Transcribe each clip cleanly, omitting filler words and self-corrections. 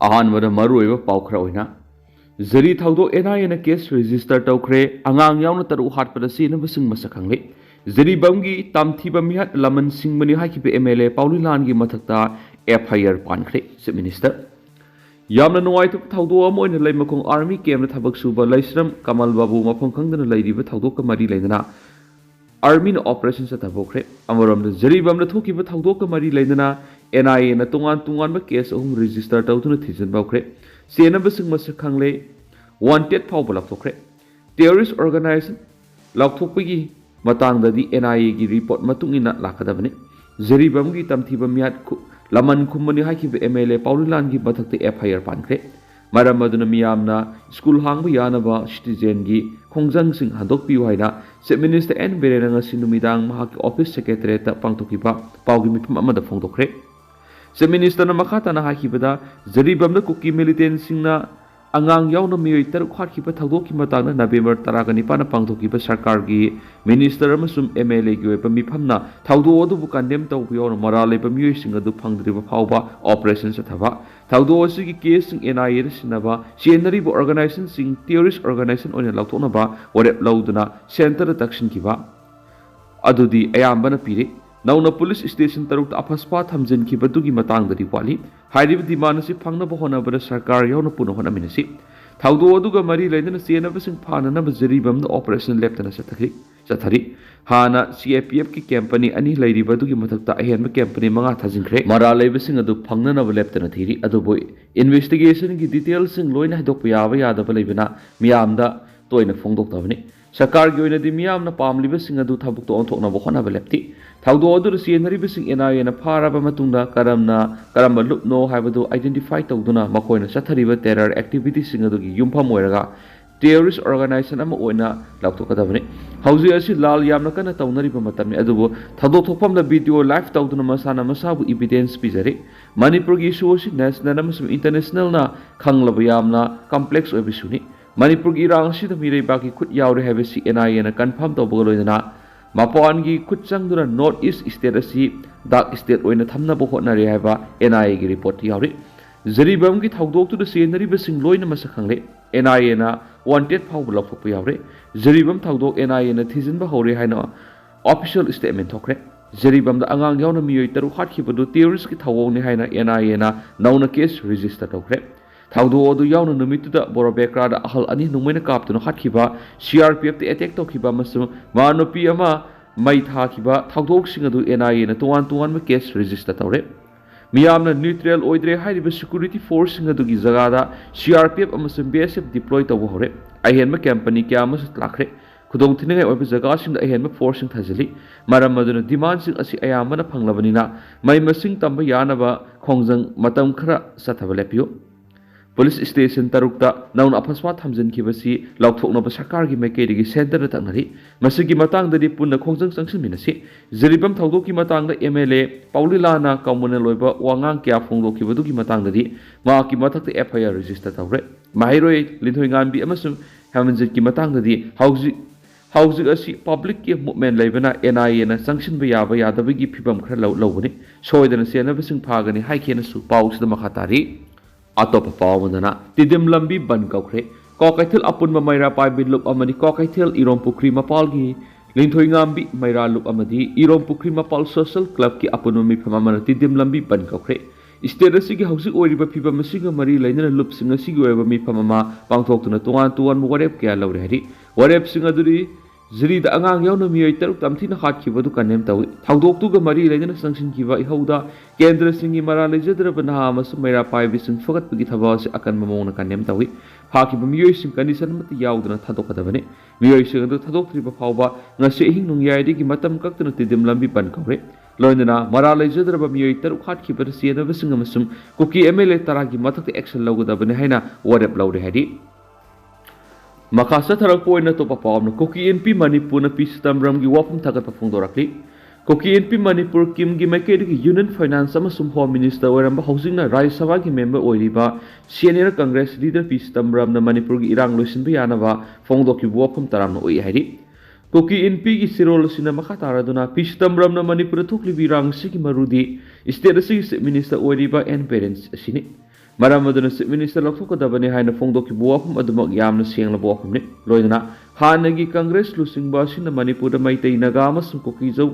अहानबद मरुओइब पाउखरा ओइना जरी थाउदो NIN case register तौखरे अंगांग यावना तरु हाटपद सेनबसिंग मसक खंगले जरी बमगी तामथीब मिहत लमन सिंगमनि हाकिबे MLA पाउलिलान गी मथकता एफआईआर पानखरे चीफ मिनिस्टर यामना नुवाइथु थाउदो अम ओइना लैमखोंग आर्मी कैम्प थबक सुबा लैश्रम कमल बाबू मफम खंगदना लैरिब थाउदो कमरी लैदना आर्मी ऑपरेशन चथबोखरे अमरम जरी बमना थोकिब थाउदो कमरी लैदना एनआईए न तोंगान केस अहम रजिस्टर तौदुना थिजनबाखरे सेनबसिंग मसक खंगले वांटेड फाउब लाथोखरे टेररिस्ट ऑर्गेनाइजेशन लाथोकपगी मतंगददी एनआईए की रिपोर्ट मतुंगिना लाकदबने जरीबमगी तमथीब मियात लमन खुमनी हाकिब एमएलए पाउलिलान की मथकते एफआईआर पानखरे मरम अदुना मियामना स्कूल हांगबु यानबा सिटीजन की खोंजंगसिंग हंदोकपियु हाइना चीफ मिनिस्टर एन बेरेना ngasi नुमिदांग महाकी ऑफिस सेक्रेटरीट पांगथोकिबा पाउगी मिफम अमदा फोंदोखरे चीफ मिनिस्टर मखाताना हाकिबदा जरीबमना कुकी मिलिटेंट सिंगना अंगांग यावना मियोय तरु खाटखिबा थाउदोकि मतांगना नवेम्बर 19 पांगथोकिबा सरकार की मिनिस्टर अमसुम एमएलए की ओइबा मिफमना थाउदो अदुबु कंडेम तौबियोन मरा लेबा मियोय सिंग अदु फंगद्रिबा फावबा ऑपरेशन चथबा थाउदो असुगी केस सिंग एनआईए सिनबा चेनरिबा ऑर्गेनाइजेशन सिंग टेररिस्ट ऑर्गेनाइजेशन ओइना लाउथोनबा वरेप लौदुना सेंटर तक्सिनखिबा अदुदी अयाम्बना पिरे नौना पुलिस स्टेशन तरुक अफस्पा थमजिनखिबदुगी मतंगदरी वाली हाइरिब डिमांड असि फंगनबा होनबदा सरकार यावना पुन होनमिनसि थाउदो अदुगा मरी लैदना सेनबसिंग फाननबा जरीबमदा ऑपरेशन लेप्तना चथरी हाना सीएपीएफ की कैंपनी अनि लैरिबदुगी मथकता अहेनबा कैंपनी मंगा थाजिनख्रे मरा लैबसिंग अदु फंगनबा लेप्तना थीरी अदुबो इन्वेस्टिगेशन की डिटेल्स सिंग लोइना हाइदोकपा याबा यादबा लैबना मियामदा तोइना फोंदोक्तबनी सरकार की ओइनदि मियामना पामलिबसिंग अदु थबुक्तो ओंथोकनबा होनबा लेप्ति थाउदो अदुर सेनरिबसिंग एनआईएन फारबा मतुंगदा करम लुपनो हाइबदु आइडेंटिफाई तौदुना मखोइना चथरिबा टेरर एक्टिविटीज सिंग अदुगी युमफम ओइरगा टेररिस्ट ऑर्गेनाइजेशन अमा ओइना लाउथोकदबने हौजी असि लाल यामना कना तौनरिबा मतमने अदुबो थदोथोकफमदा वीडियो लाइव तौदुना मसाना मसाबु एविडेंस पिजरे मणिपुर की इशू असि नेशनल अमसुम इंटरनेशनल ना खंगलबा यामना कॉम्प्लेक्स ओइबिसुनी मणिपुर की इरांग असिदा मिरैबाकी खुद यावरे हाइबसि एनआईएन कन्फर्म तौबगा लोइना मपान की खुद चंगदुना नॉर्थ ईस्ट स्टेट असि डार्क स्टेट ओइना थमनबो होटनरे हाइबा एनआईए की रिपोर्ट यावरे जरीबम की थौदोक्तुदा सेनरिबसिंग लोइना मसक खंगले एनआईए ना वांटेड फाउब लौथोकपा यावरे जरीबम थौदोक एनआईए ना थिजिनबा हौरे हाइना ऑफिशियल स्टेटमेंट थोखरे जरीबमदा अंगांग यावना मियोय तरु हाटखिबदु टेररिस्ट की थौवोंनि हाइना एनआईए ना नौना केस रजिस्टर तौखरे थाउदो अदु यावना नुमितुदा बोरोबेक्रादा अहल अनि नुमैना कापतुना हाटखिबा सीआरपीएफ ते अटैक तौखिबा मसु मानोपी अमा मै थाखिबा थाउदोकसिंग अदु एनआईए ना तोवान केस रजिस्टर तौरे मियामना न्यूट्रल ओइद्रे हाइरिबा सिक्योरिटी फोर्स सिंग अदुगी जगादा सीआरपीएफ अमसु बीएसएफ डिप्लॉय तौबो हौरे अहेनबा कैंपनी क्या अमसु लाखरे खुदोंग थिनगे ओइबा जगासिंग अहेनबा फोर्स सिंग थाजली मरम अदुना डिमांड सिंग असि अयामना फंगलबनिना मै मसिंग तंबा यानबा खोंजंग मतम खरा सथबा लेपियो पुलिस स्टेशन तरुकता नौना अफस्वा थमजिनखिबसि लाउथोकनबा सरकार की मैकेदगी सेंटर तंगरी मसिगी मतंगदि पुन्ना खोंजंग चंगसिनमिनसि जरीबम थौदोकी मतंगदा एमएलए पाउलिलाना कम्युनल ओइबा वांगांग क्या फोंदोखिबदुगी मतंगदि माकी मथकता एफआईआर रजिस्टर तौरे माहिरोय लिंथोयंगानबी अमसुम हेमंजित की मतंगदि हाउजिक असि पब्लिक की मूवमेंट लेबना एनआईए ना चंगसिनबा याबा यादबगी फिबम खरा लौबनी सोयदना सेनबसिंग फागनी हाइखेनसु पाउसदा मखातारी अतोप पावमदना तिदिम लंबी बन कौखरे कौकैथल अपुनबा मैरा पाइबि लुप अमनि कौकैथल इरोम पुखरी मपालगी लिंथोयंगामबी मैरा लुप अमदि इरोम पुखरी मपाल सोशल क्लब की अपुनबा मिफम अमना तिदिम लंबी बन कौखरे स्टेट असिगी हौसिक ओइरिबा फिबम असिगा मरी लैनना लुप सिंग असिगी ओइबा मिफम अमा पांगथोक्तुना तोवान वरेप क्या लौरे हरि वरेप सिंग अदुरी जरीदा अंगांग यावना मियोय तरु तमथिना हाटखिबदु कनेम तौइ थाउदोक्तुगा मरी लैनना संगसिनखिबा इहौदा केंद्र सिंगी मरा लैजद्रबा नहा अमसु मैरा पाइबि सिंग फगतपगी थबासे अकन ममोंना कनेम तौइ फाखिबा मियोय सिंग कंडीशन मत यावदना थादोकदबने मियोय सिंग अदु थादोक्त्रिबा फावबा ngasi हिंग नुंगयाइदगी मतम कक्तुना तिदिम लंबी बन कौरे लोइनना मरा लैजद्रबा मियोय तरु हाटखिबा सेनबा सिंग अमसुम कुकी एमएलए तरागी मथक एक्शन लौगदबने हाइना वरेप लौरे हाइदि मखासा थरक पोइना तो पापम कुकी एनपी मणिपुर पी सितंबरम की वाफम थगत फोंदोरक्ली कुकी एनपी मणिपुर किम की मैकेड की यूनियन फाइनेंस होम मिनिस्टर ओरम हौजिंगना राज्य सभा की मेंबर ओइरिबा senior Congress leader P Chidambaram Manipur की इरांग लोइसिनबा यानबा फोंदोकी वाफम तराम ओइ हाइरि कुकी एनपी की सिरोल सिना मखा तारादुना पी सितंबरम मणिपुर थोकली इरांग सिगी मरुदी स्टेट असि मिनिस्टर ओइरिबा एन पेरेंट्स सिनी ꯃꯔꯝ ꯑꯗꯨꯅ ꯆꯤꯞ ꯃꯤꯅꯤꯁꯇꯔ ꯂꯧꯊꯣꯛꯀꯗꯕꯅꯤ ꯍꯥꯏꯅ ꯐꯣꯡꯗꯣꯛꯈꯤꯕ ꯋꯥꯐꯝ ꯑꯗꯨꯃꯛ ꯌꯥꯝꯅ ꯁꯦꯡꯂꯕ ꯋꯥꯐꯝꯅꯤ꯫ ꯂꯣꯏꯅꯅ ꯍꯥꯟꯅꯒꯤ ꯀꯪꯒ꯭ꯔꯦꯁ ꯂꯨꯆꯤꯡꯕ ꯑꯁꯤꯅ ꯃꯅꯤꯄꯨꯔꯗ ꯃꯩꯇꯩ, ꯅꯥꯒꯥ ꯑꯃꯁꯨꯡ ꯀꯨꯀꯤꯖꯧ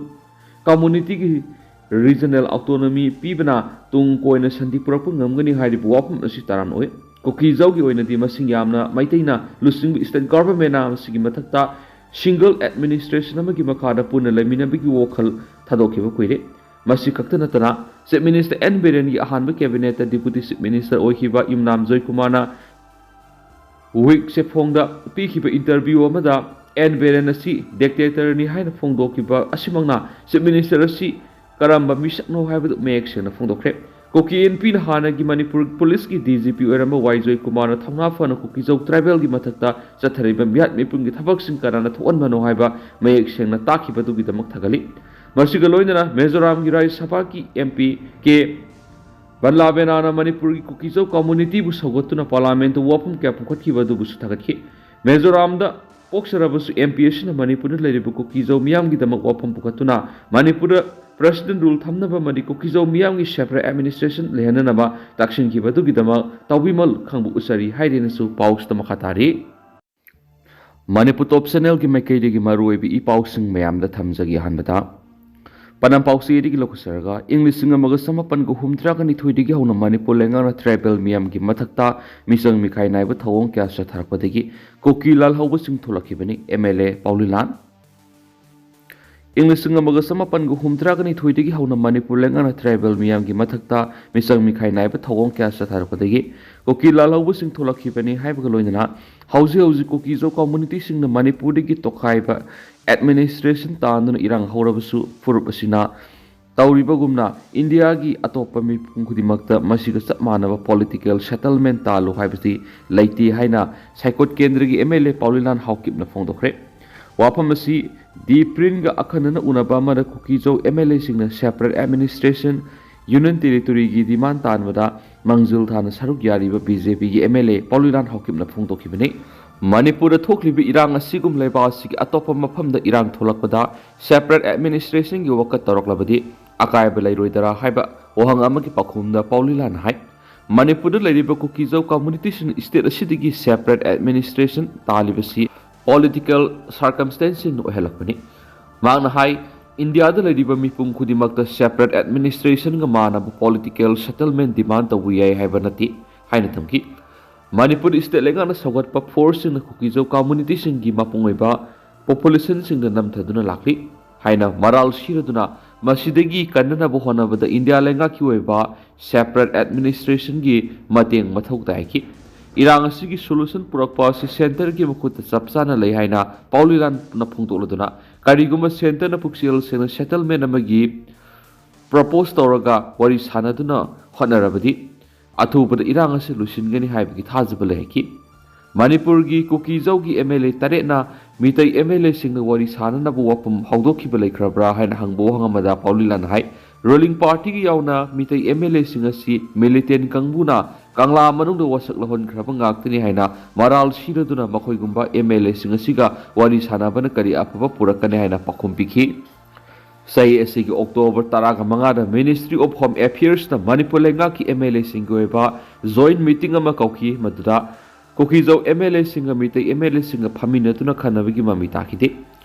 ꯀꯝꯃꯨꯅꯤꯇꯤꯒꯤ ꯔꯤꯖꯅꯦꯜ ꯑꯣꯇꯣꯅꯣꯃꯤ ꯄꯤꯕꯅ ꯇꯨꯡ ꯀꯣꯏꯅ ꯁꯟꯊꯤ ꯄꯨꯔꯛꯄ ꯉꯝꯒꯅꯤ ꯍꯥꯏꯔꯤꯕ ꯋꯥꯐꯝ ꯑꯁꯤ ꯇꯔꯥꯟ ꯑꯣꯏ꯫ ꯀꯨꯀꯤꯖꯧꯒꯤ ꯑꯣꯏꯅꯗꯤ ꯃꯁꯤꯡ ꯌꯥꯝꯅ ꯃꯩꯇꯩꯅ ꯂꯨꯆꯤꯡꯕ ꯁ꯭ꯇꯦꯠ ꯒꯚꯔꯟꯃꯦꯟꯠꯅ ꯃꯁꯤꯒꯤ ꯃꯊꯛꯇ ꯁꯤꯡꯒꯜ ꯑꯦꯗꯃꯤꯅꯤꯁꯇ꯭ꯔꯦꯁꯟ ꯑꯃꯒꯤ ꯃꯈꯥꯗ ꯄꯨꯟꯅ ꯂꯩꯃꯤꯟꯅꯕꯒꯤ ꯋꯥꯈꯜ ꯊꯥꯗꯣꯛꯈꯤꯕ ꯀꯨꯏꯔꯦ꯫ ꯃꯁꯤ ꯈꯛꯇ ꯅꯠꯇꯅ ꯆꯤꯞ ꯃꯤꯅꯤꯁꯇꯔ ꯑꯦꯟ ꯕꯤꯔꯦꯟꯒꯤ ꯑꯍꯥꯟꯕ ꯀꯦꯕꯤꯅꯦꯠꯇ ꯗꯤꯄꯨꯇꯤ ꯆꯤꯞ ꯃꯤꯅꯤꯁꯇꯔ ꯑꯣꯏꯈꯤꯕ ꯌꯨꯝꯅꯥꯝ ꯖꯣꯏꯀꯨꯃꯥꯔꯅ ꯋꯤꯛ ꯆꯦꯐꯣꯡꯗ ꯄꯤꯈꯤꯕ ꯏꯟꯇꯔꯚ꯭ꯌꯨ ꯑꯃꯗ ꯑꯦꯟ ꯕꯤꯔꯦꯟ ꯑꯁꯤ ꯗꯤꯛꯇꯦꯇꯔꯅꯤ ꯍꯥꯏꯅ ꯐꯣꯡꯗꯣꯛꯈꯤꯕ ꯑꯁꯤꯃꯛꯅ ꯆꯤꯞ ꯃꯤꯅꯤꯁꯇꯔ ꯑꯁꯤ ꯀꯔꯝꯕ ꯃꯤꯁꯛꯅꯣ ꯍꯥꯏꯕꯗꯨ ꯃꯌꯦꯛ ꯁꯦꯡꯅ ꯐꯣꯡꯗꯣꯛꯈ꯭ꯔꯦ꯫ ꯀꯨꯀꯤ ꯑꯦꯟꯄꯤꯅ ꯍꯥꯟꯅꯒꯤ ꯃꯅꯤꯄꯨꯔ ꯄꯨꯂꯤꯁꯀꯤ ꯗꯤꯖꯤꯄꯤ ꯑꯣꯏꯔꯝꯕ ꯋꯥꯏ ꯖꯣꯏꯀꯨꯃꯥꯔꯅ ꯊꯧꯅꯥ ꯐꯅ ꯀꯨꯀꯤꯖꯧ ꯇ꯭ꯔꯥꯏꯕꯦꯜꯒꯤ ꯃꯊꯛꯇ ꯆꯠꯊꯔꯤꯕ ꯃꯤꯍꯥꯠ ꯃꯤꯄꯨꯟꯒꯤ ꯊꯕꯛꯁꯤꯡ ꯀꯅꯥꯅ ꯊꯣꯛꯍꯟꯕꯅꯣ ꯍꯥꯏꯕ ꯃꯌꯦꯛ ꯁꯦꯡꯅ ꯇꯥꯛꯈꯤꯕꯗꯨꯒꯤꯗꯃꯛ ꯊꯥꯒꯠꯂꯤ꯫ ꯃꯁꯤꯒ ꯂꯣꯏꯅꯅ ꯃꯤꯖꯣꯔꯥꯝꯒꯤ ꯔꯥꯖ꯭ꯌ ꯁꯚꯥꯒꯤ MP ꯀꯦ ꯕꯟꯂꯥꯕꯦꯅꯥꯅ ꯃꯅꯤꯄꯨꯔꯒꯤ ꯀꯨꯀꯤꯖꯧ ꯀꯝꯃꯨꯅꯤꯇꯤꯕꯨ ꯁꯧꯒꯠꯇꯨꯅ ꯄꯥꯔꯂꯤꯌꯥꯃꯦꯟꯠꯇ ꯋꯥꯐꯝ ꯀꯌꯥ ꯄꯨꯈꯠꯈꯤꯕ ꯑꯗꯨꯕꯨꯁꯨ ꯊꯥꯒꯠꯈꯤ꯫ ꯃꯤꯖꯣꯔꯥꯝꯗ ꯄꯣꯛꯆꯔꯕꯁꯨ MP ꯑꯁꯤꯅ ꯃꯅꯤꯄꯨꯔꯗ ꯂꯩꯔꯤꯕ ꯀꯨꯀꯤꯖꯧ ꯃꯤꯌꯥꯝꯒꯤꯗꯃꯛ ꯋꯥꯐꯝ ꯄꯨꯈꯠꯇꯨꯅ ꯃꯅꯤꯄꯨꯔꯗ ꯄ꯭ꯔꯁꯤꯗꯦꯟꯠ ꯔꯨꯜ ꯊꯝꯅꯕ ꯑꯃꯗꯤ ꯀꯨꯀꯤꯖꯧ ꯃꯤꯌꯥꯝꯒꯤ ꯁꯦꯄꯔꯦꯠ ꯑꯦꯗꯃꯤꯅꯤꯁꯇ꯭ꯔꯦꯁꯟ ꯂꯩꯍꯟꯅꯅꯕ ꯇꯛꯁꯤꯟꯈꯤꯕꯗꯨꯒꯤꯗꯃꯛ ꯇꯥꯎꯕꯤꯃꯜ ꯈꯪꯕ ꯎꯠꯆꯔꯤ ꯍꯥꯏꯗꯨꯅꯁꯨ ꯄꯥꯎꯁꯤꯗ ꯃꯈꯥ ꯇꯥꯔꯤ꯫ ꯃꯅꯤꯄꯨꯔ ꯇꯣꯞ ꯆꯦꯅꯦꯜꯒꯤ ꯃꯥꯏꯀꯩꯗꯒꯤ ꯃꯔꯨꯑꯣꯏꯕ ꯏ ꯄꯥꯎꯁꯤꯡ ꯃꯌꯥꯝꯗ ꯊꯝꯖꯒꯦ꯫ ꯑꯍꯥꯟꯕꯗ ꯄꯅꯝ ꯄꯥꯎꯆꯦꯗꯒꯤ ꯂꯧꯈꯠꯆꯔꯒ ꯏꯪ 1982 ꯍꯧꯅ ꯃꯅꯤꯄꯨꯔ ꯂꯩꯉꯥꯛꯅ ꯇ꯭ꯔꯥꯏꯕꯦꯜ ꯃꯤꯌꯥꯝꯒꯤ ꯃꯊꯛꯇ ꯃꯤꯆꯪ ꯃꯤꯈꯥꯏ ꯅꯥꯏꯕ ꯊꯧꯑꯣꯡ ꯀꯌꯥ ꯆꯠꯊꯔꯛꯄꯗꯒꯤ ꯀꯨꯀꯤ ꯂꯥꯜꯍꯧꯕꯁꯤꯡ ꯊꯣꯛꯂꯛꯈꯤꯕꯅꯤ꯫ MLA ꯄꯥꯎꯂꯤꯟꯂꯥꯜ ꯏꯪ 1982 ꯍꯧꯅ ꯃꯅꯤꯄꯨꯔ ꯂꯩꯉꯥꯛꯅ ꯇ꯭ꯔꯥꯏꯕꯦꯜ ꯃꯤꯌꯥꯝꯒꯤ ꯃꯊꯛꯇ ꯃꯤꯆꯪ ꯃꯤꯈꯥꯏ ꯅꯥꯏꯕ ꯊꯧꯑꯣꯡ ꯀꯌꯥ ꯆꯠꯊꯔꯛꯄꯗꯒꯤ ꯀꯨꯀꯤ ꯂꯥꯜꯍꯧꯕꯁꯤꯡ ꯊꯣꯛꯂꯛꯈꯤꯕꯅꯤ ꯍꯥꯏꯕꯒ ꯂꯣꯏꯅꯅ ꯍꯧꯖꯤꯛ ꯀꯨꯀꯤꯖꯧ ꯀꯝꯃꯨꯅꯤꯇꯤꯁꯤꯡꯅ ꯃꯅꯤꯄꯨꯔꯗꯒꯤ ꯇꯣꯈꯥꯏꯕ ꯑꯦꯗꯃꯤꯅꯤꯁꯇ꯭ꯔꯦꯁꯟ ꯇꯥꯟꯗꯨꯅ ꯏꯔꯥꯡ ꯍꯧꯔꯕꯁꯨ ꯐꯨꯔꯨꯞ ꯑꯁꯤꯅ ꯇꯧꯔꯤꯕꯒꯨꯝꯅ ꯏꯟꯗꯤꯌꯥꯒꯤ ꯑꯇꯣꯞꯄ ꯃꯤꯄꯨꯝ ꯈꯨꯗꯤꯡꯃꯛꯇ ꯃꯁꯤꯒ ꯆꯞ ꯃꯥꯟꯅꯕ ꯄꯣꯂꯤꯇꯤꯀꯦꯜ ꯁꯦꯇꯜꯃꯦꯟꯠ ꯇꯥꯜꯂꯨ ꯍꯥꯏꯕꯁꯤ ꯂꯩꯇꯦ ꯍꯥꯏꯅ ꯁꯥꯏꯀꯣꯠ ꯀꯦꯟꯗ꯭ꯔꯒꯤ MLA ꯄꯥꯎꯂꯤꯟꯂꯥꯜ ꯍꯥꯎꯀꯤꯞꯅ ꯐꯣꯡꯗꯣꯛꯈ꯭ꯔꯦ꯫ ꯋꯥꯐꯝ ꯑꯁꯤ ꯗꯤ ꯄ꯭ꯔꯤꯟꯒ ꯑꯈꯟꯅꯅ ꯎꯅꯕ ꯑꯃꯗ ꯀꯨꯀꯤꯖꯧ MLAꯁꯤꯡꯅ ꯁꯦꯄꯔꯦꯠ ꯑꯦꯗꯃꯤꯅꯤꯁꯇ꯭ꯔꯦꯁꯟ ꯌꯨꯅꯤꯌꯟ ꯇꯦꯔꯤꯇꯣꯔꯤꯒꯤ ꯗꯤꯃꯥꯟ ꯇꯥꯟꯕꯗ ꯃꯥꯡꯖꯤꯜ ꯊꯥꯅ ꯁꯔꯨꯛ ꯌꯥꯔꯤꯕ BJPꯒꯤ MLA ꯄꯥꯎꯂꯤꯟꯂꯥꯜ ꯍꯥꯎꯀꯤꯞꯅ ꯐꯣꯡꯗꯣꯛꯈꯤꯕꯅꯤ꯫ ꯃꯅꯤꯄꯨꯔꯗ ꯊꯣꯛꯂꯤꯕ ꯏꯔꯥꯡ ꯑꯁꯤꯒꯨꯝ ꯂꯩꯕꯥꯛ ꯑꯁꯤꯒꯤ ꯑꯇꯣꯞꯄ ꯃꯐꯝꯗ ꯏꯔꯥꯡ ꯊꯣꯛꯂꯛꯄꯗ ꯁꯦꯄꯔꯦꯠ ꯑꯦꯗꯃꯤꯅꯤꯁꯇ꯭ꯔꯦꯁꯟꯒꯤ ꯋꯥꯀꯠ ꯇꯧꯔꯛꯂꯕꯗꯤ ꯑꯀꯥꯏꯕ ꯂꯩꯔꯣꯏꯗꯔꯥ ꯍꯥꯏꯕ ꯋꯥꯍꯪ ꯑꯃꯒꯤ ꯄꯥꯎꯈꯨꯝꯗ ꯄꯥꯎꯂꯤꯟꯂꯥꯜꯅ ꯍꯥꯏ ꯃꯅꯤꯄꯨꯔꯗ ꯂꯩꯔꯤꯕ ꯀꯨꯀꯤꯖꯧ ꯀꯝꯃꯨꯅꯤꯇꯤꯁꯤꯡꯅ ꯁ꯭ꯇꯦꯠ ꯑꯁꯤꯗꯒꯤ ꯁꯦꯄꯔꯦꯠ ꯑꯦꯗꯃꯤꯅꯤꯁꯇ꯭ꯔꯦꯁꯟ ꯇꯥꯜꯂꯤꯕꯁꯤ ꯄꯣꯂꯤꯇꯤꯀꯦꯜ ꯁꯔꯀꯝꯁꯇꯦꯟꯁꯁꯤꯡꯅ ꯑꯣꯏꯍꯜꯂꯛꯄꯅꯤ꯫ ꯃꯍꯥꯛꯅ ꯍꯥꯏ ꯏꯟꯗꯤꯌꯥꯗ ꯂꯩꯔꯤꯕ ꯃꯤꯄꯨꯝ ꯈꯨꯗꯤꯡꯃꯛꯇ ꯁꯦꯄꯔꯦꯠ ꯑꯦꯗꯃꯤꯅꯤꯁꯇ꯭ꯔꯦꯁꯟꯒ ꯃꯥꯟꯅꯕ ꯄꯣꯂꯤꯇꯤꯀꯦꯜ ꯁꯦꯇꯜꯃꯦꯟꯠ ꯗꯤꯃꯥꯟ ꯇꯧꯕ ꯌꯥꯏ ꯍꯥꯏꯕ ꯅꯠꯇꯦ ꯍꯥꯏꯅ ꯊꯝꯈꯤ꯫ ꯃꯅꯤꯄꯨꯔ ꯁ꯭ꯇꯦꯠ ꯂꯩꯉꯥꯛꯅ ꯁꯧꯒꯠꯄ ꯐꯣꯔꯁꯁꯤꯡꯅ ꯀꯨꯀꯤꯖꯧ ꯀꯝꯃꯨꯅꯤꯇꯤꯁꯤꯡꯒꯤ ꯃꯄꯨꯡ ꯑꯣꯏꯕ ꯄꯣꯄꯨꯂꯦꯁꯟꯁꯤꯡꯗ ꯅꯝꯊꯗꯨꯅ ꯂꯥꯛꯂꯤ ꯍꯥꯏꯅ ꯃꯔꯥꯜ ꯁꯤꯔꯗꯨꯅ ꯃꯁꯤꯗꯒꯤ ꯀꯟꯅꯅꯕ ꯍꯣꯠꯅꯕꯗ ꯏꯟꯗꯤꯌꯥ ꯂꯩꯉꯥꯛꯀꯤ ꯑꯣꯏꯕ ꯁꯦꯄꯔꯦꯠ ꯑꯦꯗꯃꯤꯅꯤꯁꯇ꯭ꯔꯦꯁꯟꯒꯤ ꯃꯇꯦꯡ ꯃꯊꯧ ꯇꯥꯏ ꯍꯥꯏꯈꯤ꯫ ꯏꯔꯥꯡ ꯑꯁꯤꯒꯤ ꯁꯣꯂꯨꯁꯟ ꯄꯨꯔꯛꯄ ꯑꯁꯤ ꯁꯦꯟꯇꯔꯒꯤ ꯃꯈꯨꯠꯇ ꯆꯞ ꯆꯥꯅ ꯂꯩ ꯍꯥꯏꯅ ꯄꯥꯎꯂꯤꯟꯂꯥꯜꯅ ꯐꯣꯡꯗꯣꯛꯂꯗꯨꯅ ꯀꯔꯤꯒꯨꯝꯕ ꯁꯦꯟꯇꯔꯅ ꯄꯨꯛꯆꯦꯜ ꯁꯦꯡꯅ ꯁꯦꯇꯜꯃꯦꯟꯠ ꯑꯃꯒꯤ ꯄ꯭ꯔꯄꯣꯖ ꯇꯧꯔꯒ ꯋꯥꯔꯤ ꯁꯥꯅꯗꯨꯅ ꯍꯣꯠꯅꯔꯕꯗꯤ ꯑꯊꯨꯕꯗ ꯏꯔꯥꯡ ꯑꯁꯤ ꯂꯣꯏꯁꯤꯟꯒꯅꯤ ꯍꯥꯏꯕꯒꯤ ꯊꯥꯖꯕ ꯂꯩ ꯍꯥꯏꯈꯤ꯫ ꯃꯅꯤꯄꯨꯔꯒꯤ ꯀꯨꯀꯤꯖꯧꯒꯤ MLA 13ꯅ ꯃꯤꯇꯩ MLAꯁꯤꯡꯅ ꯋꯥꯔꯤ ꯁꯥꯅꯅꯕ ꯋꯥꯐꯝ ꯍꯧꯗꯣꯛꯈꯤꯕ ꯂꯩꯈ꯭ꯔꯕ꯭ꯔꯥ ꯍꯥꯏꯅ ꯍꯪꯕ ꯋꯥꯍꯪ ꯑꯃꯗ ꯄꯥꯎꯂꯤꯟꯂꯥꯜꯅ ꯍꯥꯏ ꯔꯨꯂꯤꯡ ꯄꯥꯔꯇꯤꯒꯤ ꯌꯥꯎꯅ ꯃꯤꯇꯩ MLAꯁꯤꯡ ꯑꯁꯤ ꯃꯤꯂꯤꯇꯦꯟꯠ ꯀꯥꯡꯕꯨꯅ ꯀꯪꯂꯥ ꯃꯅꯨꯡꯗ ꯋꯥꯁꯛ ꯂꯧꯍꯟꯈ꯭ꯔꯕ ꯉꯥꯛꯇꯅꯤ ꯍꯥꯏꯅ ꯃꯔꯥꯜ ꯁꯤꯔꯗꯨꯅ ꯃꯈꯣꯏꯒꯨꯝꯕ MLAꯁꯤꯡ ꯑꯁꯤꯒ ꯋꯥꯔꯤ ꯁꯥꯅꯕꯅ ꯀꯔꯤ ꯑꯐꯕ ꯄꯨꯔꯛꯀꯅꯤ ꯍꯥꯏꯅ ꯄꯥꯎꯈꯨꯝ ꯄꯤꯈꯤ꯫ ꯆꯍꯤ ꯑꯁꯤꯒꯤ ꯑꯣꯛꯇꯣꯕꯔ 15ꯗ ꯃꯤꯅꯤꯁꯇ꯭ꯔꯤ ꯑꯣꯐ ꯍꯣꯝ ꯑꯦꯐꯤꯌꯔꯁꯅ ꯃꯅꯤꯄꯨꯔ ꯂꯩꯉꯥꯛꯀꯤ MLAꯁꯤꯡꯒꯤ ꯑꯣꯏꯕ ꯖꯣꯏꯟꯠ ꯃꯤꯇꯤꯡ ꯑꯃ ꯀꯧꯈꯤ ꯃꯗꯨꯗ ꯀꯨꯀꯤꯖꯧ MLAꯁꯤꯡꯒ ꯃꯤꯇꯩ MLAꯁꯤꯡꯒ ꯐꯝꯃꯤꯟꯅꯗꯨꯅ ꯈꯟꯅꯕꯒꯤ ꯃꯃꯤ ꯇꯥꯈꯤꯗꯦ꯫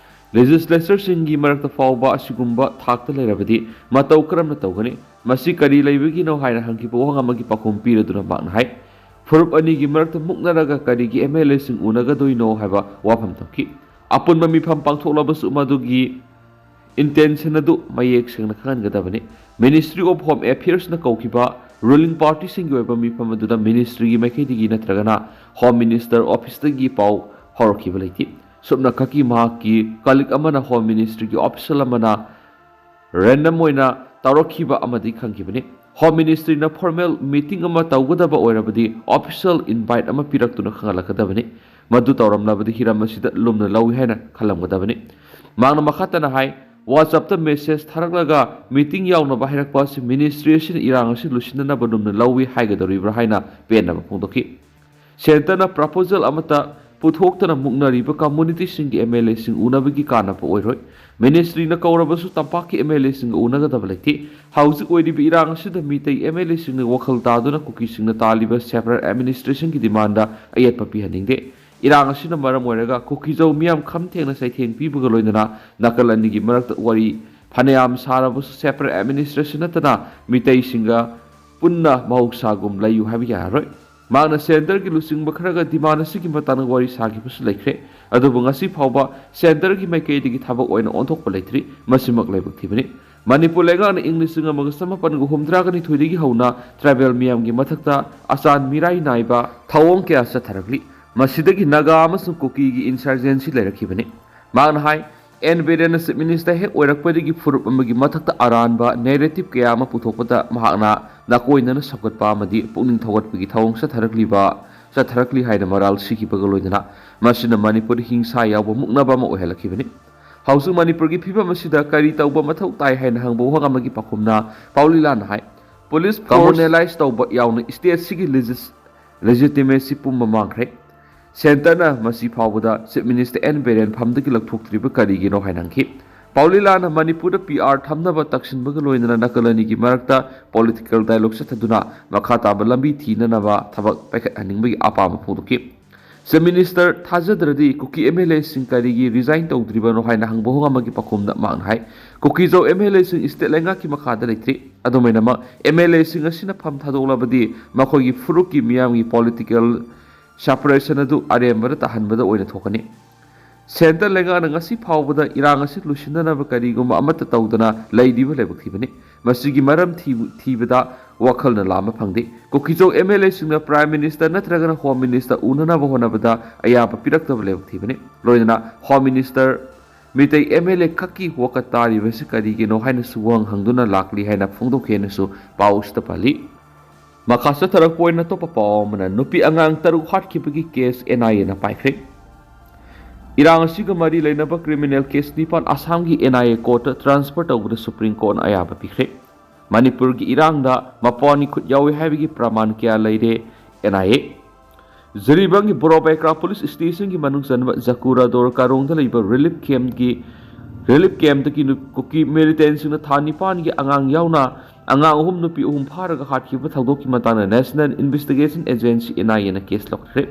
ꯂꯦꯖꯤꯁꯂꯦꯆꯔꯁꯤꯡꯒꯤ ꯃꯔꯛꯇ ꯐꯥꯎꯕ ꯑꯁꯤꯒꯨꯝꯕ ꯊꯥꯛꯇ ꯂꯩꯔꯕꯗꯤ ꯃꯇꯧ ꯀꯔꯝꯅ ꯇꯧꯒꯅꯤ ꯃꯁꯤ ꯀꯔꯤ ꯂꯩꯕꯒꯤꯅꯣ ꯍꯥꯏꯅ ꯍꯪꯈꯤꯕ ꯋꯥꯍꯪ ꯑꯃꯒꯤ ꯄꯥꯎꯈꯨꯝ ꯄꯤꯔꯗꯨꯅ ꯃꯍꯥꯛꯅ ꯍꯥꯏ ꯐꯨꯔꯨꯞ ꯑꯅꯤꯒꯤ ꯃꯔꯛꯇ ꯃꯨꯛꯅꯔꯒ ꯀꯔꯤꯒꯤ MLAꯁꯤꯡ ꯎꯅꯒꯗꯣꯏꯅꯣ ꯍꯥꯏꯕ ꯋꯥꯐꯝ ꯊꯝꯈꯤ꯫ ꯑꯄꯨꯟꯕ ꯃꯤꯐꯝ ꯄꯥꯡꯊꯣꯛꯂꯕꯁꯨ ꯃꯗꯨꯒꯤ ꯏꯟꯇꯦꯟꯁꯟ ꯑꯗꯨ ꯃꯌꯦꯛ ꯁꯦꯡꯅ ꯈꯪꯍꯟꯒꯗꯕꯅꯤ꯫ ꯃꯤꯅꯤꯁꯇ꯭ꯔꯤ ꯑꯣꯐ ꯍꯣꯝ ꯑꯦꯐꯤꯌꯔꯁꯅ ꯀꯧꯈꯤꯕ ꯔꯨꯂꯤꯡ ꯄꯥꯔꯇꯤꯁꯤꯡꯒꯤ ꯑꯣꯏꯕ ꯃꯤꯐꯝ ꯑꯗꯨꯗ ꯃꯤꯅꯤꯁꯇ꯭ꯔꯤꯒꯤ ꯃꯥꯏꯀꯩꯗꯒꯤ ꯅꯠꯇ꯭ꯔꯒꯅ ꯍꯣꯝ ꯃꯤꯅꯤꯁꯇꯔ ꯑꯣꯐꯤꯁꯇꯒꯤ ꯄꯥꯎ ꯐꯥꯎꯔꯛꯈꯤꯕ ꯂꯩꯇꯦ꯫ ꯁꯨꯞꯅꯈꯛꯀꯤ ꯃꯍꯥꯛꯀꯤ ꯀꯂꯤꯛ ꯑꯃꯅ ꯍꯣꯝ ꯃꯤꯅꯤꯁꯇ꯭ꯔꯤꯒꯤ ꯑꯣꯐꯤꯁꯤꯌꯦꯜ ꯑꯃꯅ ꯔꯦꯟꯗꯝ ꯑꯣꯏꯅ ꯇꯧꯔꯛꯈꯤꯕ ꯑꯃꯗꯤ ꯈꯪꯈꯤꯕꯅꯤ꯫ ꯍꯣꯝ ꯃꯤꯅꯤꯁꯇ꯭ꯔꯤꯅ ꯐꯣꯔꯃꯦꯜ ꯃꯤꯇꯤꯡ ꯑꯃ ꯇꯧꯒꯗꯕ ꯑꯣꯏꯔꯕꯗꯤ ꯑꯣꯐꯤꯁꯤꯌꯦꯜ ꯏꯟꯚꯥꯏꯠ ꯑꯃ ꯄꯤꯔꯛꯇꯨꯅ ꯈꯪꯍꯜꯂꯛꯀꯗꯕꯅꯤ ꯃꯗꯨ ꯇꯧꯔꯝꯂꯕꯗꯤ ꯍꯤꯔꯝ ꯑꯁꯤꯗ ꯂꯨꯝꯅ ꯂꯧꯏ ꯍꯥꯏꯅ ꯈꯜꯂꯝꯒꯗꯕꯅꯤ꯫ ꯃꯍꯥꯛꯅ ꯃꯈꯥ ꯇꯥꯅ ꯍꯥꯏ ꯋꯥꯆꯞꯇ ꯃꯦꯁꯦꯖ ꯊꯥꯔꯛꯂꯒ ꯃꯤꯇꯤꯡ ꯌꯥꯎꯅꯕ ꯍꯥꯏꯔꯛꯄ ꯑꯁꯤ ꯃꯤꯅꯤꯁꯇ꯭ꯔꯤ ꯑꯁꯤꯅ ꯏꯔꯥꯡ ꯑꯁꯤ ꯂꯣꯏꯁꯤꯟꯅꯅꯕ ꯂꯨꯝꯅ ꯂꯧꯏ ꯍꯥꯏꯒꯗꯧꯔꯤꯕ꯭ꯔꯥ ꯍꯥꯏꯅ ꯄꯦꯟꯗꯕ ꯐꯣꯡꯗꯣꯛꯈꯤ꯫ ꯁꯦꯟꯇꯔꯅ ꯄ꯭ꯔꯄꯣꯖꯦꯜ ꯑꯃꯠꯇ पुथोक्तना मुक्नरिबा कम्युनिटी सिंग MLA सिंग उनबगी कानब ओइरोय मिनिस्ट्री न कौरबसु तंपाक की MLA सिंग उनगदब लेथि हाउजिक ओइरिबि इरांग असिद मितै MLA सिंग वखल तादुना कुकी सिंग तालिबा सेपरेट एडमिनिस्ट्रेशन की डिमांड अयत पपि हनिंगदे इरांग असिन मरम ओइरगा कुकीजौ मियाम खमथेंगना सैथेंग पिबगा लोइनना नकल अनिगी मरक्ता वरी फनेयाम सारबसु सेपरेट एडमिनिस्ट्रेशन नतना मितै सिंगा पुन्ना महौसागुम लयु हाबि यारोय मांगना सेंटर की लुसिंग Kharga demand असिगी Matana worry सागिबसु लेख्रे अदुबु ngasi फावबा centre की माइकैदिगी थाबक ओइना ओंथोकपा लेथ्रि मसिमक लेबक थिबनि मणिपुर लेगान इंग्लिश मग समपन हुमद्रागनी थुइदिगी हौना ट्राइबल मियाम की मथक्ता असान मिराई नाइबा थावोंग क्या चथरगली मसिदगी नगा अमसुंग कुकी की इंसर्जेंसी लेरखिबनि मांगना हाय एन बेरेन चीफ मिनिस्टर हेक ओइरकपदिगी फुरुप अमगी मथक्ता अरानबा नेरेटिव कया अमा पुथोकपदा महाकना नाकोइनना सकटपा अमदी पुनिंग थवटपगी थावोंग चथरकली हाइना मराल सिखिबगा लोइनना मसिना मणिपुर हिंसा यावबा मुक्नबा अमा ओइहलखिबनि हाउसु मणिपुर की फिबम असिदा करी तौबा मथौ ताई हाइना हंगबो हंगमगी पाखुमना पाउलिलान हाय पुलिस कम्युनलाइज तौबा यावना स्टेट सिगी लेजिटिमेसी पुम मांगख्रे सेंटरना मसी फावबदा chief minister N Beren फमदगी लखथोक्त्रिबा करिगिनो हाइनांखि पाउलिलान Manipur PR थमनबा तक्सिनबगा लोइनना नकलनिगी मरक्ता political dialogue सथदुना मखा ताबा लंबी थीननबा थबक पैखहनिंगबगी अपामा फोदोकि चीफ मिनिस्टर थाजद्रदी कुकी MLA सिंग करिगी रिजाइन तौद्रिबनो हाइना हंगबो हंगमगी पाखुमदा मांगहाय कुकीजौ MLA सिंग स्टेट लेंगा की मखादा लेथ्रि अदुमैनमा MLA सिंग असिना फम थादोलबदी मखोगी फुरुकी मियामगी पॉलिटिकल सेपरेशन अदु अरेमबदा तहनबदा ओइना थोकनी सेंटर लेगाना ngasi फावबदा इरांग असि लुसिननबा करिगुमा अमत तौदना लैदिबा लेबखिबनि मसिगी मरम थीबदा वखलना Lama फंगदे कुकीजौ MLA सिंगना prime minister नत्रगना home minister उननबा होनबदा अयापा पिरक्तबा लेबखिबनि लोइना home minister मितै MLA खक्की वका तारिबसि करिगिनो हाइना सुवंग हंगदुना लाकली हाइना फोंदोखेनसु पाउस्ता पाली मखासा थरक पोइना तो पावमना नुपी अंगांग तरुक हाटखिबगी केस NIA ना पाइख्रे इरांग असिगा मरी लेनबा क्रिमिनल केस निपान आसाम की NIA कोर्ट ट्रांसफर तौबदा सुप्रीम कोर्ट अयाबा पिख्रे मणिपुर की इरांगदा मपानी खुद यावे हाबिगी प्रमाण क्या लेरे NIA जरीबंगी बोरोबेक्रा पुलिस स्टेशन की मनुंग सनबा जकुरा दोर कारोंगदा लेबा रिलीफ कैम्प की कुकी मिलिटेंट्स था निपान की अंगांग यावना अंगांग अहुम नुपी अहुम फारगा हाटखिबा थौदोकि Matana national investigation agency NIA ना केस लौख्रे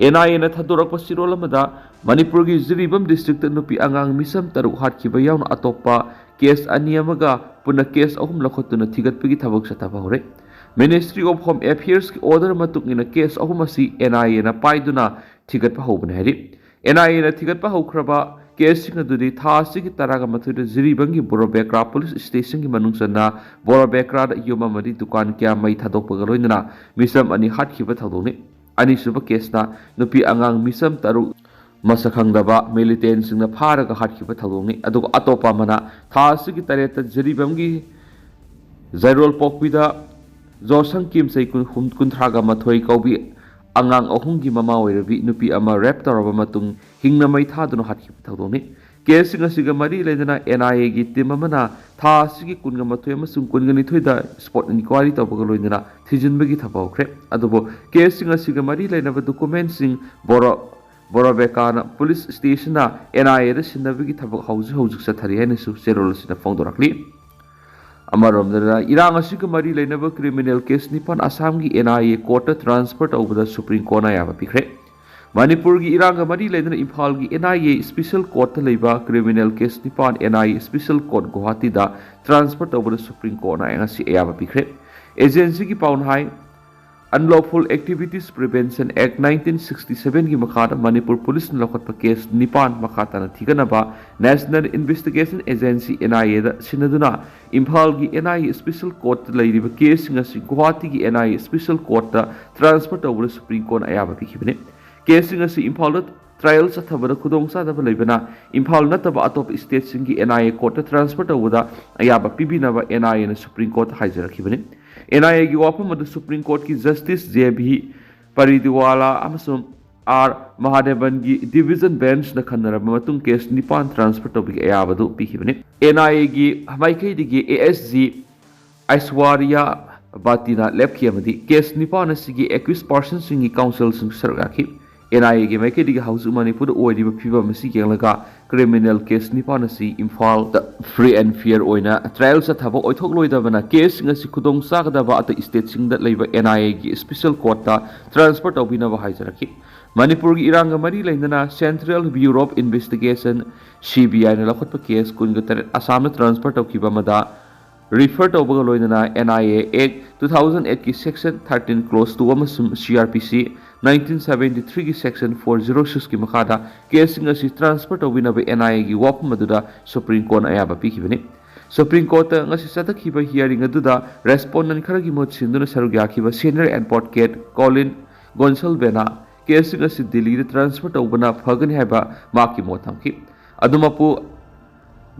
NIA ना थदोरकपा सिरोल अमदा मणिपुर की जिरीबम डिस्ट्रिक्ट नुपी अंगांग मिसम तरुक हाटखिबा यावना अतोपा केस अनियमगा पुना केस अहुम लखोतुना थिगतपगी थबक सताबा होरे मिनिस्ट्री ऑफ होम अफेयर्स की ऑर्डर मतुकनिना केस अहुम असि NIA ना पाइदुना थिगतपा होबने हरि NIA ना थिगतपा होख्रबा केसिंग अदुदी थासिगी तरागा मथुदा जिरीबंगी बोरोबेक्रा पुलिस स्टेशन की मनुंगसना बोरोबेक्रा युमा मरी दुकान क्या मई थादोकपगा लोइनना मिसम अनि हाटखिबा थौदोंनि अनिसुबा केसना नुपी अंगांग मिसम तरु मसखंगदबा मिलिटेंट्सना फारगा हाटखिबा थौदोंनि अदुगा अतोपा मना थासिगी तरेता जिरीबंगी जैरोल पोकपिदा जोसंग किमसै कुंथ्रागा मथोई कौबी अंगांग अहुंगी ममा ओइरबी नुपी अमा रैप तौरबा मतुंग हिंगना मै थादुनो हाटखिबा थौदोंनि केसिंग असिगा मरी लेदना NIA की टीम अमना थासिगी कुनगा मथोय अमसुंग कुनगा निथोयदा स्पॉट इंक्वायरी तौबगा लोइनना थिजिनबगी थबाउख्रे अदुबो केसिंग असिगा मरी लेनबा डॉक्यूमेंट्सिंग बोरोबेकाना पुलिस स्टेशन NIA दा सिनबगी थबक हौजिक सथरि हैनसु सेरोलसिना फोंदोरकली अमरोमदना इरांग असिगा मरी लेनबा क्रिमिनल केस निपान आसाम की NIA कोर्ट ट्रांसफर तौबदा सुप्रीम कोर्ट अयाबा पिख्रे मणिपुर की इरांग मरी लेदना इम्फाल की NIA स्पेशल कोर्ट लेबा क्रिमिनल केस निपान NIA स्पेशल कोर्ट गुवाहाटी दा ट्रांसफर तौबदा सुप्रीम कोर्ट अयासी अयाबा पिख्रे एजेंसी की पाउन हाई अनलॉफुल एक्टिविटीज प्रिवेंशन एक्ट 1967 की मखादा मणिपुर पुलिस लखोटपा केस निपान मखाताना थिगनबा नेशनल इन्वेस्टिगेशन एजेंसी NIA दा सिनदुना इम्फाल की NIA स्पेशल कोर्ट लेरिबा केस ngasi गुवाहाटी की NIA स्पेशल कोर्ट ट्रांसफर तौबदा सुप्रीम कोर्ट अयाबा पिखिबने केस ngasi इम्फाल ट्रायल चथबदा खुदोंग सादबा लेबना इम्फाल नतबा अतोप स्टेट सिंगी NIA कोर्ट ट्रांसफर तौबदा अयाबा पिबिनबा NIA ना सुप्रीम कोर्ट हाइजरखिबने NIA की वाफम अदु सुप्रीम कोर्ट की जस्टिस JB परिदिवाला अमसुम R महादेवन की डिवीजन बेंच न खन्नरबा मतुंग केस निपान ट्रांसफर तौबगी अयाबदु पिखिबने NIA की हमाइखैदिगी ASG Aishwarya बातिना लेपखियमदी case निपान असिगी 21 person सिंगी council सिंग सरगाखि NIA की माइकैदगी हाउस मणिपुर ओइरिबा फिबम असि येंगलगा क्रिमिनल केस निपान असि इम्फाल फ्री एंड फेयर ओइना ट्रायल सथाबो ओइथोकलोइदबना case ngasi khudong sagadaba at state singda leiba NIA gi special court ta transfer tawbinaba haizaraki Manipur gi iranga mari leindana Central Bureau of Investigation CBI na lakhotpa case kunga Assam na transfer tawkiba mada refer to Bogaloidana NIA Act 2008 ki section 13 clause 2 amasum CRPC 1973 ki section 406 ki makada case ngasi transfer tawbinaba NIA gi wapam maduda Supreme Court ayaba pikibani Supreme Court ngasi satakhiba hearing aduda respondent kharagi mot sinduna sarugyakiba senior advocate Colin Gonsalvena case ngasi Delhi transfer tawbana phagani haiba maki motamki adumapu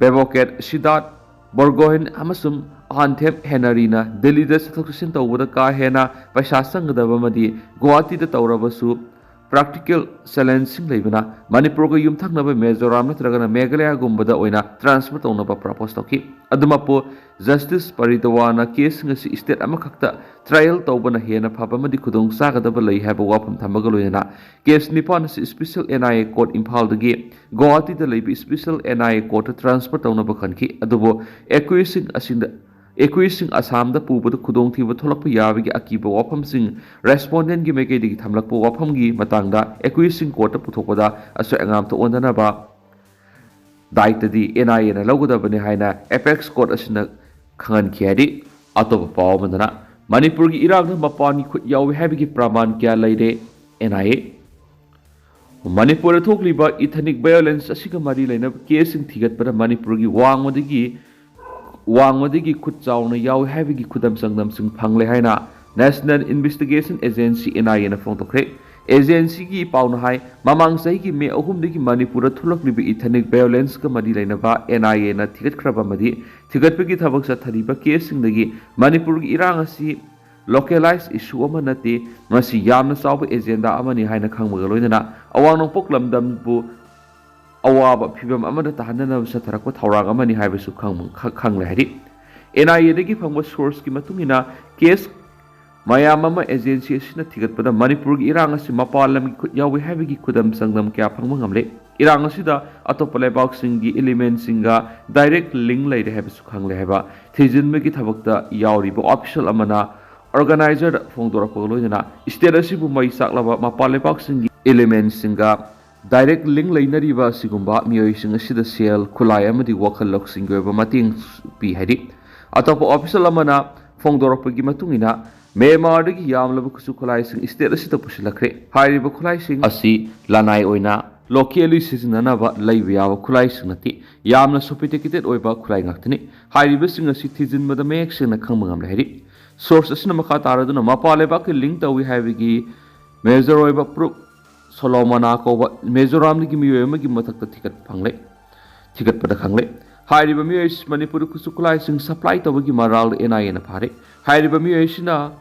advocate Siddharth Borgohen amasum Anthem Henarina Delhi da sathoksin tawbada ka hena paisa sangdaba madi Guwahati da tawrabasu practical silencing leibana Manipur ga yumthaknaba Mizoram natragana Meghalaya gumbada oina transfer tawnaba propose tawki adumapu Justice Paritawana case ngasi state amakhakta trial tawbana hena phaba madi khudong sagadaba lei haba wapam thamaga loina case nipan special NIA court Imphal dagi Guwahati da leibi special NIA court transfer tawnaba khanki adubo accusing Assam da pubada khudong thiba tholakpa yabagi akiba wapam sing respondent gi mekedigi thamlakpa wapam gi matangda accusing court ta puthokpada aso angam to ondana ba daitadi NIA na lawgadabani haina apex court asina khangan khiadi atoba pawmandana Manipur gi irang na mapani khut yawi habigi praman kya leide NIA Manipur thokliba ethnic violence asiga mari leina case sing thigatpada Manipur gi wangmadigi khut chawna yawi habigi khudam sangdam sing phangle haina National Investigation Agency NIA na phongtokre agency gi pauna hai mamang sai gi me ahum digi Manipur thulaklibi ethnic violence ka mari leina ba NIA na thigat khraba madi thigatpegi thabak sa thariba case sing dagi Manipur gi irang asi localized issue ama nate masi yamna sawba agenda amani haina khangbaga loinana awang nongpok lamdam bu awaba phibam amada tahanana satharakwa thawrang amani haibasu khangle hari NIA dagi phangba source ki matungina case mayam ama agency asina thigatpada Manipur gi irang asi mapalam gi yawi habigi khudam sangdam kya phangma ngamle irang asida atop lebauk singi element singa direct link leire haibasu khangle haiba thijinme gi thabakta yawri bo official amana organizer phongdorakpa loina state asibu mai saklaba mapalepak singi element singa direct link lainariba sigumba miyoi singa sida sel khulai amadi wakhal lok singwa mating pi hari atop official amana phongdorakpa gi matungina Myanmar dagi yamlaba kusu khulai sing state asida pusilakre hairiba khulai sing asi lanai oina locally sizinanaba leiba yawa khulai sing nati yamna sophisticated oiba khulai ngaktani hairiba sing asi thijinmada mek singna khangmangam lahiri source asina makha taraduna mapaleba ki link tawi habigi major oiba proof solomana ko Mizoram ni mi yema gi mathakta thikat pada khangle hairiba mi is Manipur kusukulai sing supply tawagi maral NIA na phare hairiba mi isina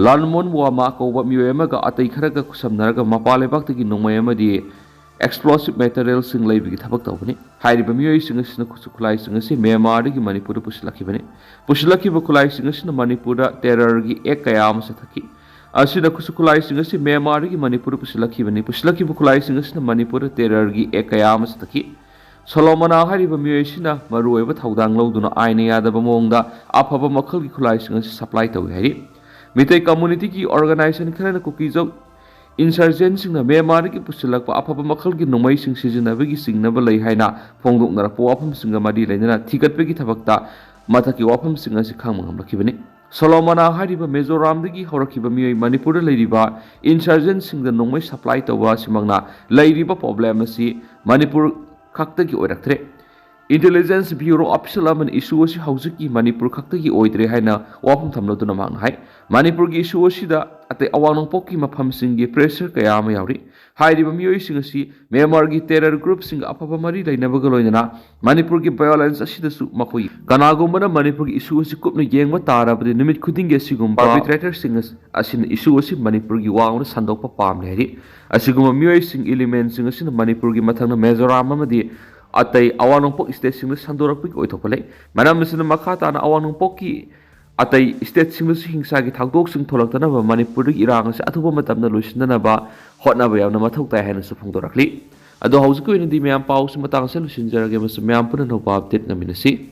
lanmon wa ma ko mi yema ga atai kharaga kusamnaraga mapaleba ki nongmayama di explosive materials sing leibi gi thabak tawbani hairiba mi isina sina kusukulai sing si Myanmar gi Manipur pusilakibani pusilakiba kulai sing sina Manipur terror gi ek kayam sathaki asina kusukulai sing si Myanmar gi Manipur pusilakibani pusilakiba kulai sing sina Manipur terror gi ek kayam sathaki Solomona hariba mi isina maruiba thaudang loduna aina yadaba mongda afaba makhal gi kulai sing si supply tawi hari mitai community ki organization khana kuki jo insurgent sing na Myanmar ki pusilakpa afaba makhal gi nomai sing sizinabagi singnaba lei haina phongdoknara po afam singa madi leina thigatpegi thabakta mathaki wafam sing asi khangmangam lakibani Solomona hariba Mizoram dagi horakiba mi Manipur leiriba insurgent sing da nomai supply tawa simangna leiriba problem asi Manipur khakta gi oiraktre Intelligence Bureau official aman issue asi hauziki Manipur khakta gi oidre haina wafam thamloduna mangna hai Manipur gi issue asi da ate awang pokki mafam singi pressure kaya ama yauri hairiba miyoi sing asi Myanmar gi terror group sing apapa mari lainabaga loinana Manipur gi violence asida su makoi kanagumana Manipur gi issue asi kupna yengma tarabadi nimit khuding ge sigum perpetrator sing asin issue asi Manipur gi wangna sandokpa pamle hari asiguma miyoi sing element sing asi Manipur gi mathangna Mizoram amadi atai awanong pok state sing sandorakpi oithopale manam sina makha ta na awanong pokki ꯑꯇꯩ ꯁ꯭ꯇꯦꯠꯁꯤꯡꯗꯁꯨ ꯍꯤꯡꯁꯥꯒꯤ ꯊꯧꯗꯣꯛꯁꯤꯡ ꯊꯣꯛꯂꯛꯇꯅꯕ ꯃꯅꯤꯄꯨꯔꯗꯒꯤ ꯏꯔꯥꯡ ꯑꯁꯤ ꯑꯊꯨꯕ ꯃꯇꯝꯗ ꯂꯣꯏꯁꯤꯟꯅꯅꯕ ꯍꯣꯠꯅꯕ ꯌꯥꯝꯅ ꯃꯊꯧ ꯇꯥꯏ ꯍꯥꯏꯅꯁꯨ ꯐꯣꯡꯗꯣꯔꯛꯂꯤ꯫ ꯑꯗꯣ ꯍꯧꯖꯤꯛꯀꯤ ꯑꯣꯏꯅꯗꯤ ꯃꯌꯥꯝ ꯄꯥꯎꯁꯤ ꯃꯇꯥꯡ ꯑꯁꯤꯗ ꯂꯣꯏꯁꯤꯟꯖꯔꯒꯦ ꯑꯃꯁꯨꯡ ꯃꯌꯥꯝ ꯄꯨꯟꯅ ꯅꯧꯕ ꯑꯞꯗꯦꯠ ꯉꯝꯃꯤꯟꯅꯁꯤ꯫